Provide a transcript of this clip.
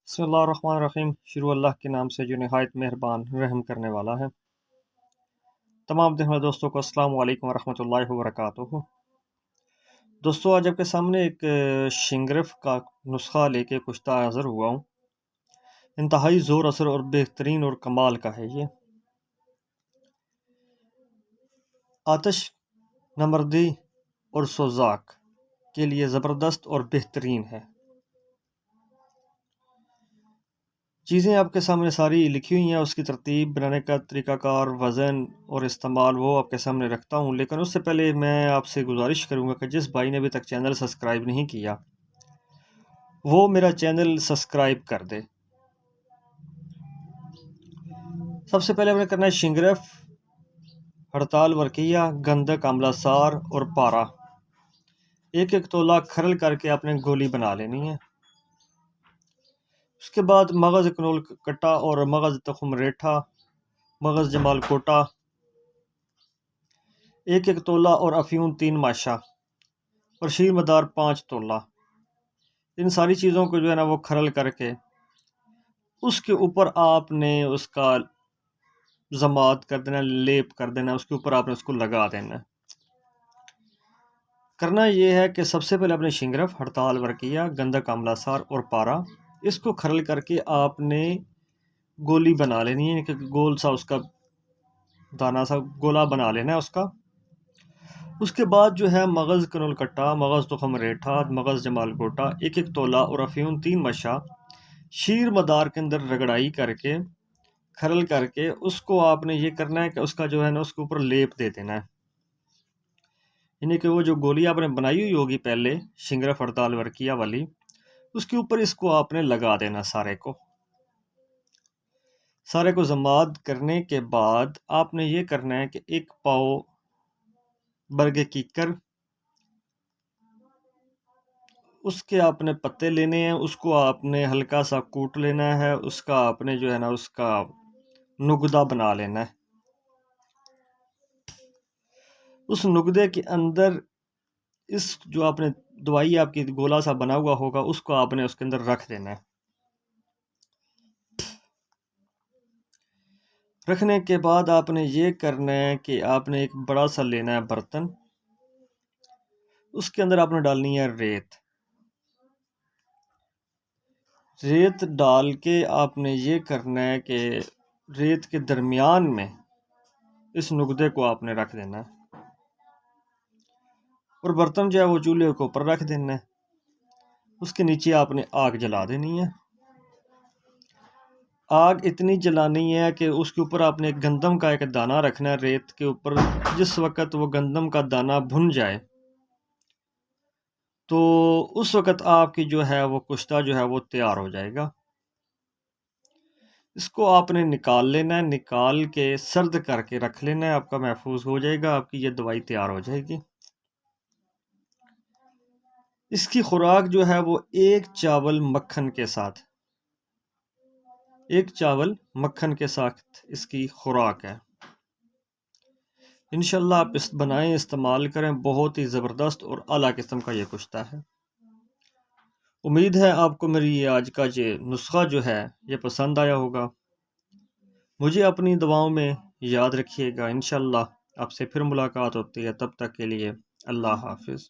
बिस्मिल्लाहिर्रहमानिर्रहीम। शुरू अल्लाह के नाम से जो निहायत मेहरबान रहम करने वाला है। तमाम देखने वाले दोस्तों को अस्सलामु अलैकुम वरहमतुल्लाहि वबरकातुहू। दोस्तों, आज आपके सामने एक शिंगरफ का नुस्खा लेके कुछ हाज़िर हुआ हूँ। इंतहाई ज़ोर असर और बेहतरीन और कमाल का है ये। आतिश, नमर्दी और सोज़ाक के लिए ज़बरदस्त और बेहतरीन है। चीज़ें आपके सामने सारी लिखी हुई हैं, उसकी तरतीब, बनाने का तरीक़ाकार, वज़न और इस्तेमाल वो आपके सामने रखता हूँ। लेकिन उससे पहले मैं आपसे गुज़ारिश करूँगा कि जिस भाई ने अभी तक चैनल सब्सक्राइब नहीं किया, वो मेरा चैनल सब्सक्राइब कर दे। सबसे पहले हमें करना है शिंगरफ, हड़ताल वर्किया, गंधक, आंवला सार और पारा। एक एक तोला खरल करके आपने गोली बना लेनी है। उसके बाद मगज़ कनोल कट्टा और मगज़ तखुम रेठा, मगज़ जमाल कोटा, एक एक तोला और अफ़ीम 3 माशा और शीर मदार 5 तोला। इन सारी चीज़ों को जो है ना वो खरल करके उसके ऊपर आपने उसका ज़मात कर देना, लेप कर देना, उसके ऊपर आपने उसको लगा देना। करना ये है कि सबसे पहले आपने शिंगरफ, हड़ताल वर्किया, गंधक, आंवला सार और पारा, इसको खरल करके आपने गोली बना लेनी है। गोल सा उसका दाना सा गोला बना लेना है उसका। उसके बाद जो है मगज़ कनोल कट्टा, मगज़ तुखम रेठा, मगज़ जमाल गोटा, एक एक तोला और अफ़ीम 3 मशा शीर मदार के अंदर रगड़ाई करके खरल करके उसको आपने ये करना है कि उसका जो है ना उसके ऊपर लेप दे देना है। यानी कि वो जो गोली आपने बनाई हुई होगी पहले शिंगरफ, हड़ताल वर्किया वाली, उसके ऊपर इसको आपने लगा देना सारे को जमात करने के बाद आपने ये करना है कि एक पाव बरगे कीकर, उसके आपने पत्ते लेने हैं, उसको आपने हल्का सा कूट लेना है, उसका आपने जो है ना उसका नुगदा बना लेना है। उस नुगदे के अंदर इस जो आपने दवाई आपकी गोला सा बना हुआ होगा उसको आपने उसके अंदर रख देना है। रखने के बाद आपने ये करना है कि आपने एक बड़ा सा लेना है बर्तन, उसके अंदर आपने डालनी है रेत। रेत डाल के आपने ये करना है कि रेत के दरमियान में इस नुगदे को आपने रख देना है और बर्तन जो है वो चूल्हे के ऊपर रख देना है। उसके नीचे आपने आग जला देनी है। आग इतनी जलानी है कि उसके ऊपर आपने एक गंदम का एक दाना रखना है रेत के ऊपर। जिस वक़्त वो गंदम का दाना भुन जाए तो उस वक़्त आपकी जो है वो कुश्ता जो है वो तैयार हो जाएगा। इसको आपने निकाल लेना है, निकाल के सर्द करके रख लेना है, आपका महफूज हो जाएगा, आपकी ये दवाई तैयार हो जाएगी। इसकी खुराक जो है वो एक चावल मक्खन के साथ इसकी खुराक है। इंशाल्लाह आप इस बनाएं, इस्तेमाल करें। बहुत ही ज़बरदस्त और आला किस्म का ये कुश्ता है। उम्मीद है आपको मेरी ये आज का ये नुस्खा जो है ये पसंद आया होगा। मुझे अपनी दुआओं में याद रखिएगा। इंशाल्लाह आपसे फिर मुलाकात होती है, तब तक के लिए अल्लाह हाफ़िज़।